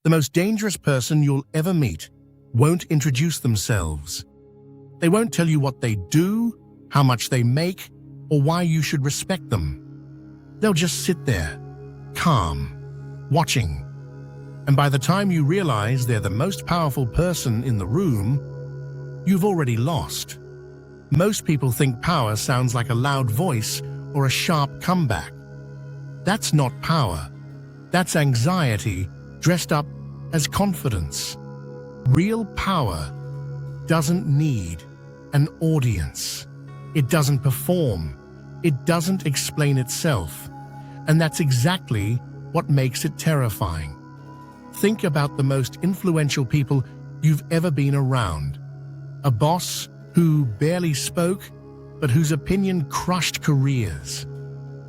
The most dangerous person you'll ever meet won't introduce themselves. They won't tell you what they do, how much they make, or why you should respect them. They'll just sit there, calm, watching. And by the time you realize they're the most powerful person in the room, you've already lost. Most people think power sounds like a loud voice or a sharp comeback. That's not power. That's anxiety dressed up as confidence. Real power doesn't need an audience. It doesn't perform. It doesn't explain itself. And that's exactly what makes it terrifying. Think about the most influential people you've ever been around. A boss who barely spoke, but whose opinion crushed careers.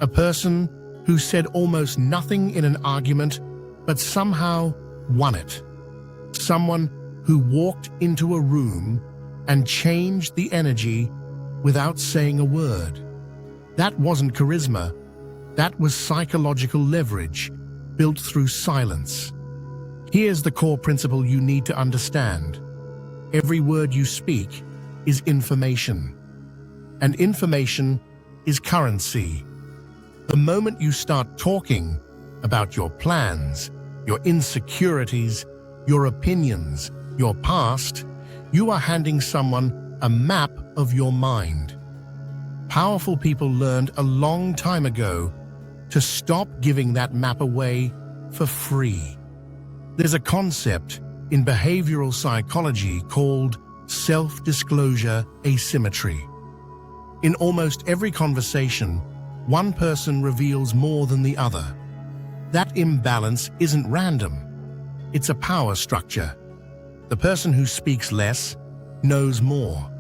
A person who said almost nothing in an argument, but somehow won it. Someone who walked into a room and changed the energy without saying a word. That wasn't charisma. That was psychological leverage built through silence. Here's the core principle you need to understand. Every word you speak is information, and information is currency. The moment you start talking about your plans, your insecurities, your opinions, your past, you are handing someone a map of your mind. Powerful people learned a long time ago to stop giving that map away for free. There's a concept in behavioral psychology called self-disclosure asymmetry. In almost every conversation, one person reveals more than the other. That imbalance isn't random. It's a power structure. The person who speaks less knows more.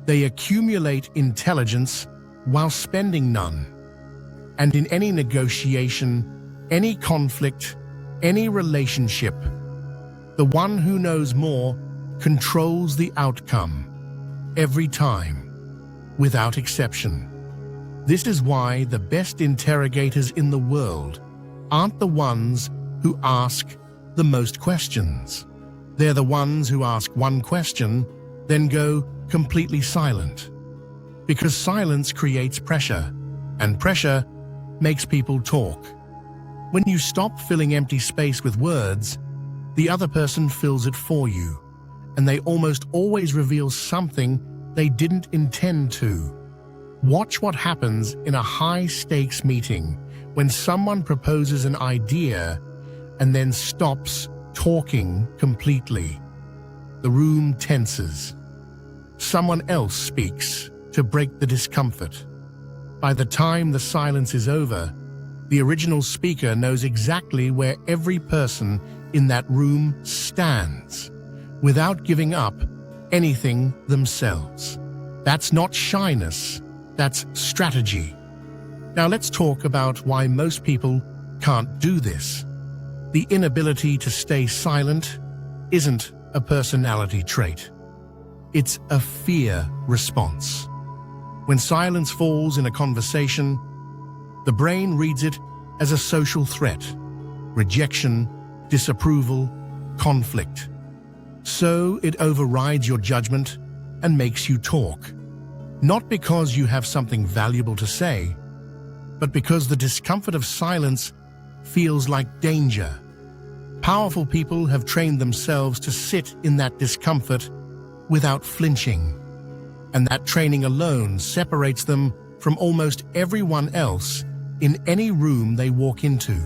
They accumulate intelligence while spending none. And in any negotiation, any conflict, any relationship, the one who knows more controls the outcome every time, without exception. This is why the best interrogators in the world aren't the ones who ask the most questions. They're the ones who ask one question, then go completely silent. Because silence creates pressure, and pressure makes people talk. When you stop filling empty space with words, the other person fills it for you, and they almost always reveal something they didn't intend to. Watch what happens in a high-stakes meeting when someone proposes an idea and then stops talking completely. The room tenses. Someone else speaks to break the discomfort. By the time the silence is over, the original speaker knows exactly where every person in that room stands, without giving up anything themselves. That's not shyness, that's strategy. Now let's talk about why most people can't do this. The inability to stay silent isn't a personality trait. It's a fear response. When silence falls in a conversation, the brain reads it as a social threat, rejection, disapproval, conflict. So it overrides your judgment and makes you talk. Not because you have something valuable to say, but because the discomfort of silence feels like danger. Powerful people have trained themselves to sit in that discomfort without flinching. And that training alone separates them from almost everyone else in any room they walk into.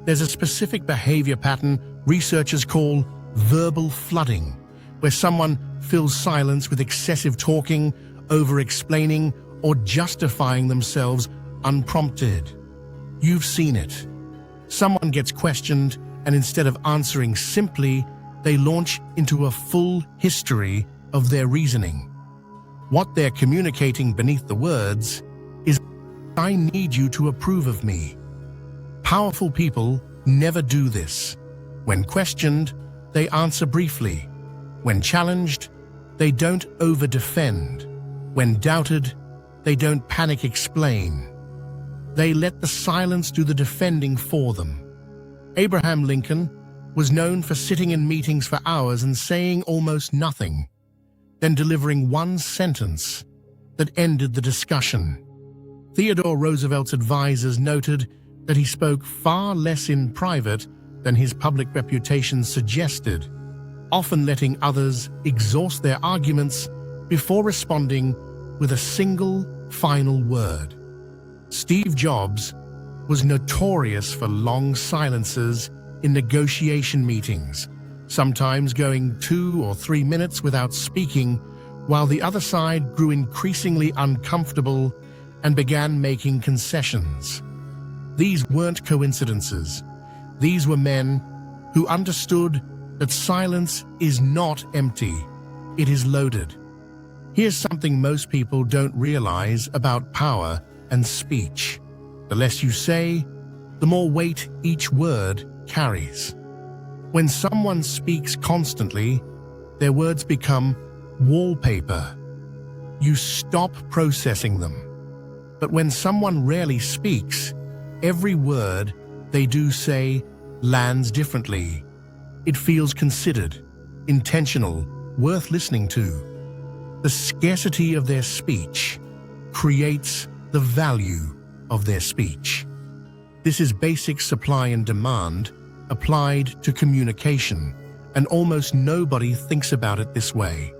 There's a specific behavior pattern researchers call verbal flooding, where someone fills silence with excessive talking, over-explaining, or justifying themselves unprompted. You've seen it. Someone gets questioned, and instead of answering simply, they launch into a full history of their reasoning. What they're communicating beneath the words is, "I need you to approve of me." Powerful people never do this. When questioned, they answer briefly. When challenged, they don't over-defend. When doubted, they don't panic explain. They let the silence do the defending for them. Abraham Lincoln, was known for sitting in meetings for hours and saying almost nothing, then delivering one sentence that ended the discussion. Theodore Roosevelt's advisors noted that he spoke far less in private than his public reputation suggested, often letting others exhaust their arguments before responding with a single final word. Steve Jobs was notorious for long silences in negotiation meetings, sometimes going 2 or 3 minutes without speaking, while the other side grew increasingly uncomfortable and began making concessions. These weren't coincidences. These were men who understood that silence is not empty, it is loaded. Here's something most people don't realize about power and speech. The less you say, the more weight each word carries. When someone speaks constantly, their words become wallpaper. You stop processing them. But when someone rarely speaks, every word they do say lands differently. It feels considered, intentional, worth listening to. The scarcity of their speech creates the value of their speech. This is basic supply and demand applied to communication, and almost nobody thinks about it this way.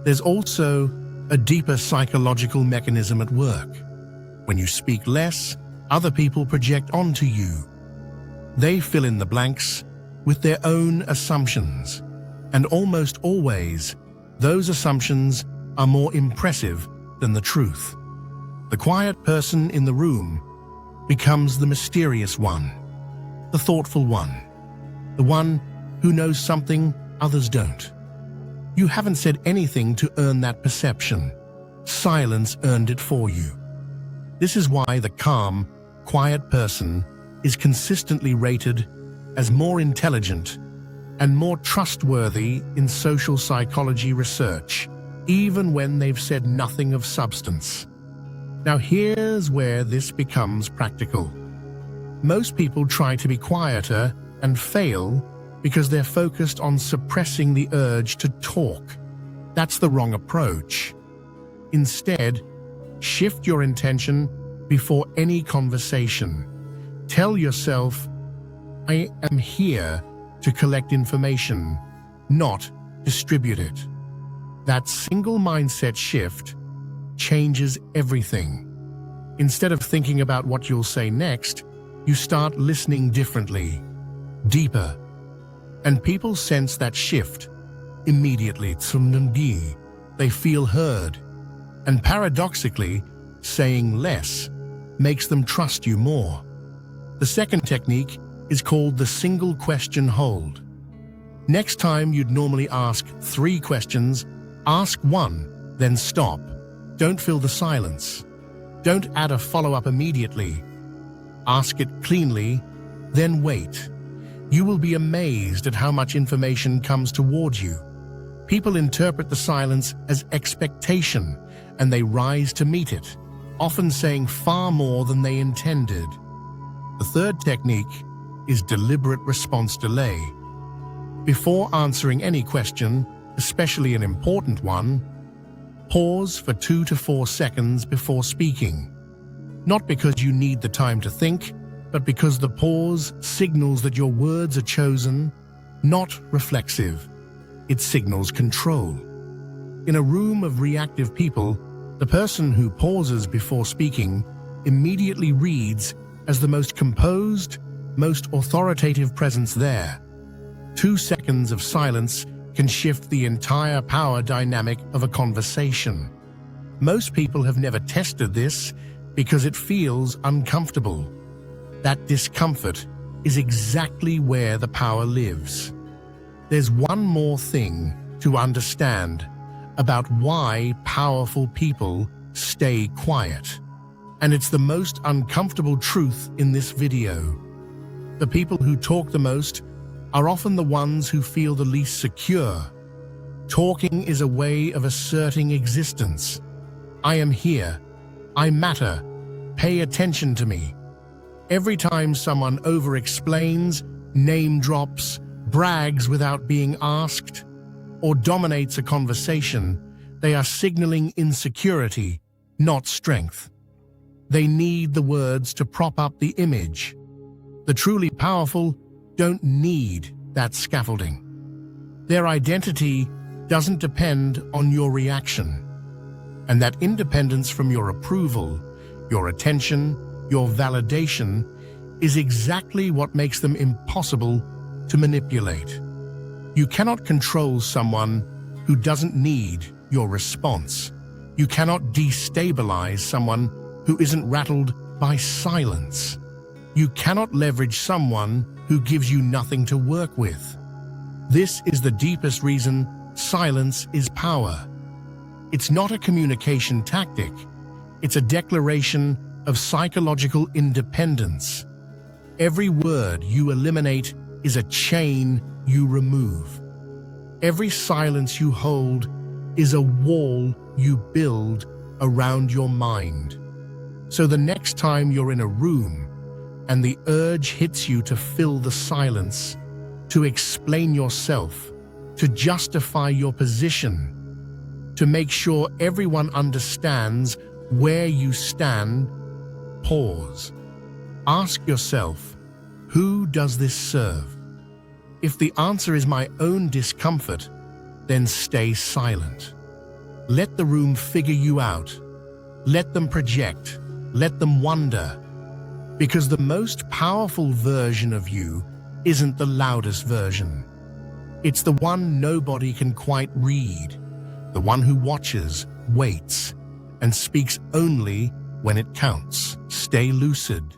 There's also a deeper psychological mechanism at work. When you speak less, other people project onto you. They fill in the blanks with their own assumptions, and almost always, those assumptions are more impressive than the truth. The quiet person in the room becomes the mysterious one, the thoughtful one, the one who knows something others don't. You haven't said anything to earn that perception. Silence earned it for you. This is why the calm, quiet person is consistently rated as more intelligent and more trustworthy in social psychology research, even when they've said nothing of substance. Now here's where this becomes practical. Most people try to be quieter and fail because they're focused on suppressing the urge to talk. That's the wrong approach. Instead, shift your intention before any conversation. Tell yourself, I am here to collect information, not distribute it. That single mindset shift changes everything. Instead of thinking about what you'll say next, you start listening differently, deeper. And people sense that shift immediately. They feel heard. And paradoxically, saying less makes them trust you more. The second technique is called the single question hold. Next time you'd normally ask 3 questions, ask 1, then stop. Don't fill the silence. Don't add a follow-up immediately. Ask it cleanly, then wait. You will be amazed at how much information comes towards you. People interpret the silence as expectation, and they rise to meet it, often saying far more than they intended. The third technique is deliberate response delay. Before answering any question, especially an important one, pause for 2 to 4 seconds before speaking. Not because you need the time to think, but because the pause signals that your words are chosen, not reflexive. It signals control. In a room of reactive people, the person who pauses before speaking immediately reads as the most composed, most authoritative presence there. 2 seconds of silence can shift the entire power dynamic of a conversation. Most people have never tested this because it feels uncomfortable. That discomfort is exactly where the power lives. There's one more thing to understand about why powerful people stay quiet. And it's the most uncomfortable truth in this video. The people who talk the most are often the ones who feel the least secure. Talking is a way of asserting existence. I am here. I matter. Pay attention to me. Every time someone over-explains, name drops, brags without being asked, or dominates a conversation, they are signaling insecurity, not strength. They need the words to prop up the image. The truly powerful don't need that scaffolding. Their identity doesn't depend on your reaction. And that independence from your approval, your attention, your validation is exactly what makes them impossible to manipulate. You cannot control someone who doesn't need your response. You cannot destabilize someone who isn't rattled by silence. You cannot leverage someone who gives you nothing to work with. This is the deepest reason silence is power. It's not a communication tactic. It's a declaration of psychological independence. Every word you eliminate is a chain you remove. Every silence you hold is a wall you build around your mind. So the next time you're in a room and the urge hits you to fill the silence, to explain yourself, to justify your position, to make sure everyone understands where you stand, pause. Ask yourself, who does this serve? If the answer is my own discomfort, then stay silent. Let the room figure you out. Let them project. Let them wonder. Because the most powerful version of you isn't the loudest version. It's the one nobody can quite read, the one who watches, waits, and speaks only when it counts. Stay lucid.